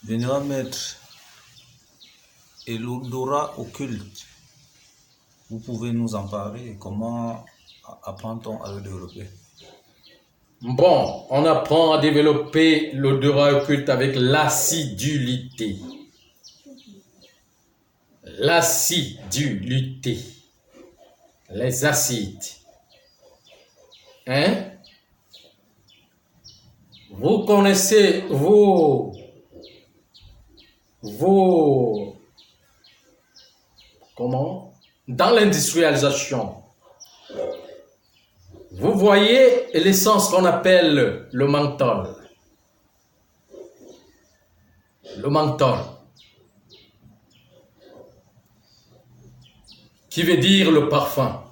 Vénéra maître, et l'odorat occulte, vous pouvez nous en parler? Comment apprend-on à le développer? Bon, on apprend à développer l'odorat occulte avec l'acidulité. L'acidulité. Les acides. Hein? Vous connaissez comment? Dans l'industrialisation, vous voyez l'essence qu'on appelle le menthol. Le menthol. Qui veut dire le parfum.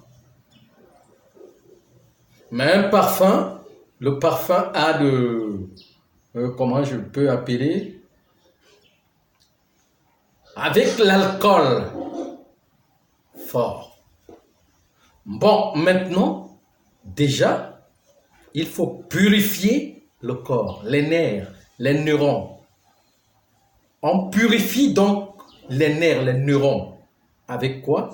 Mais un parfum, le parfum a comment je peux appeler? Avec l'alcool fort. Bon, maintenant, déjà, il faut purifier le corps, les nerfs, les neurones. On purifie donc les nerfs, les neurones. Avec quoi?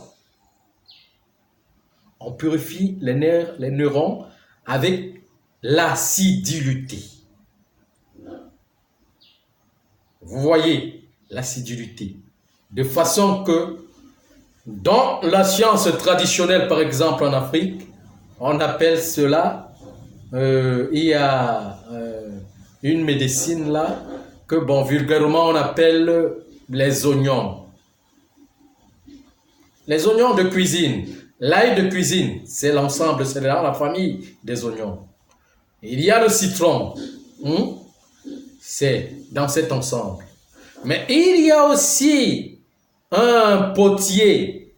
On purifie les nerfs, les neurones avec l'acidulité. Vous voyez l'acidulité. De façon que dans la science traditionnelle, par exemple en Afrique, on appelle cela, il y a une médecine là, que bon, vulgairement on appelle les oignons. Les oignons de cuisine. L'ail de cuisine, c'est l'ensemble, c'est dans la famille des oignons. Il y a le citron, c'est dans cet ensemble. Mais il y a aussi un potier,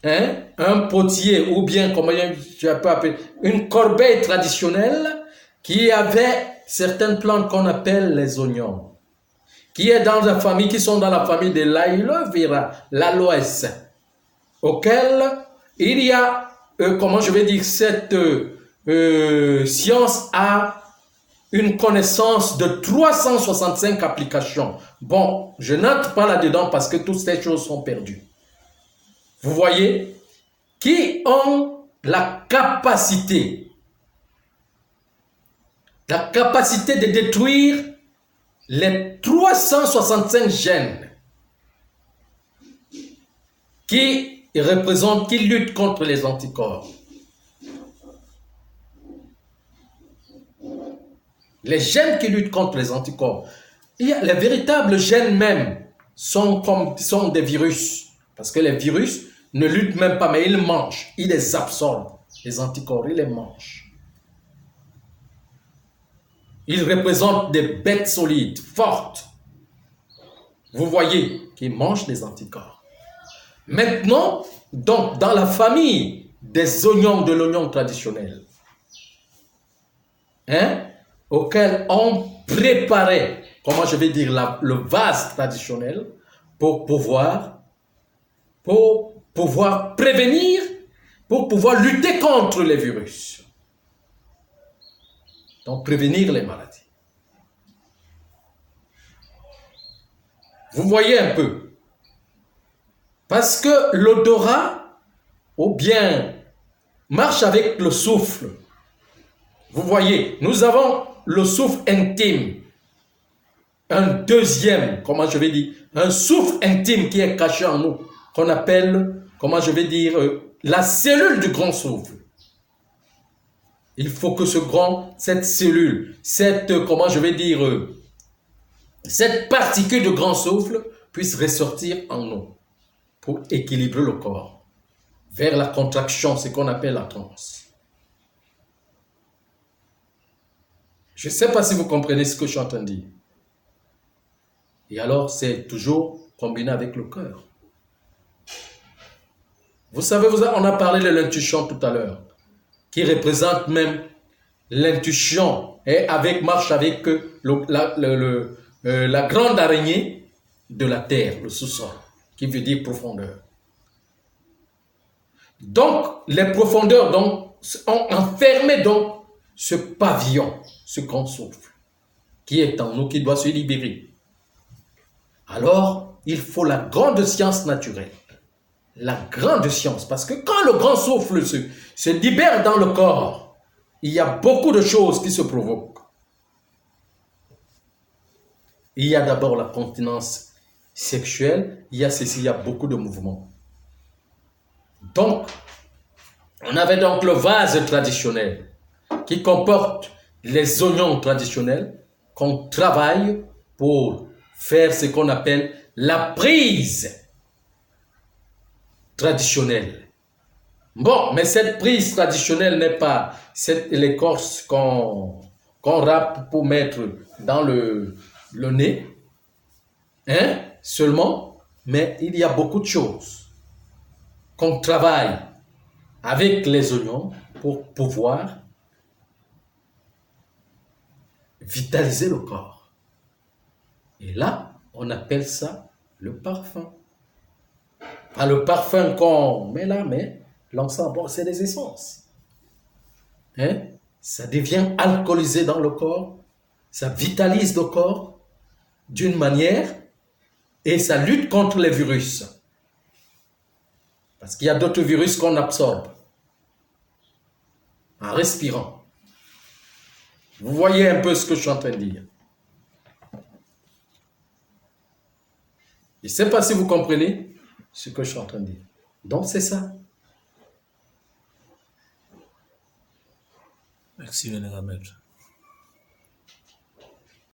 un potier, ou bien, comment je peux appeler, une corbeille traditionnelle qui avait certaines plantes qu'on appelle les oignons, qui est dans la famille, qui sont dans la famille de l'aloe l'aloès, auquel il y a, comment je vais dire, cette science a une connaissance de 365 applications. Bon, je n'entre pas là-dedans parce que toutes ces choses sont perdues. Vous voyez, qui ont la capacité de détruire les 365 gènes qui luttent contre les anticorps. Les gènes qui luttent contre les anticorps. Les véritables gènes même sont des virus. Parce que les virus ne luttent même pas, mais ils mangent. Ils les absorbent. Les anticorps, ils les mangent. Ils représentent des bêtes solides, fortes. Vous voyez qu'ils mangent les anticorps. Maintenant, donc, dans la famille des oignons, de l'oignon traditionnel, auquel on préparait, comment je vais dire, le vase traditionnel pour pouvoir prévenir, pour pouvoir lutter contre les virus. Donc, prévenir les maladies. Vous voyez un peu. Parce que l'odorat, ou bien, marche avec le souffle. Vous voyez, nous avons le souffle intime. Un deuxième, comment je vais dire, un souffle intime qui est caché en nous, qu'on appelle, comment je vais dire, la cellule du grand souffle. Il faut que cette cellule, comment je vais dire, cette particule de grand souffle puisse ressortir en nous pour équilibrer le corps vers la contraction, ce qu'on appelle la transe. Je ne sais pas si vous comprenez ce que je suis en train de dire. Et alors, c'est toujours combiné avec le cœur. Vous savez, on a parlé de l'intuition tout à l'heure, qui représente même l'intuition et marche avec la grande araignée de la terre, le sous-sol, qui veut dire profondeur. Donc, les profondeurs ont enfermé donc ce pavillon, ce grand souffle, qui est en nous, qui doit se libérer. Alors, il faut la grande science naturelle. La grande science, parce que quand le grand souffle se libère dans le corps, il y a beaucoup de choses qui se provoquent. Il y a d'abord la continence sexuelle, il y a beaucoup de mouvements. Donc, on avait donc le vase traditionnel qui comporte les oignons traditionnels qu'on travaille pour faire ce qu'on appelle la prise traditionnelle. Bon, mais cette prise traditionnelle n'est pas l'écorce qu'on râpe pour mettre dans le nez, hein, seulement, mais il y a beaucoup de choses qu'on travaille avec les oignons pour pouvoir vitaliser le corps. Et là, on appelle ça le parfum. Pas le parfum qu'on met là, mais l'encens, bon, c'est des essences. Hein? Ça devient alcoolisé dans le corps, ça vitalise le corps d'une manière et ça lutte contre les virus. Parce qu'il y a d'autres virus qu'on absorbe en respirant. Vous voyez un peu ce que je suis en train de dire. Je ne sais pas si vous comprenez ce que je suis en train de dire. Donc c'est ça. Merci, Vénéra Maître.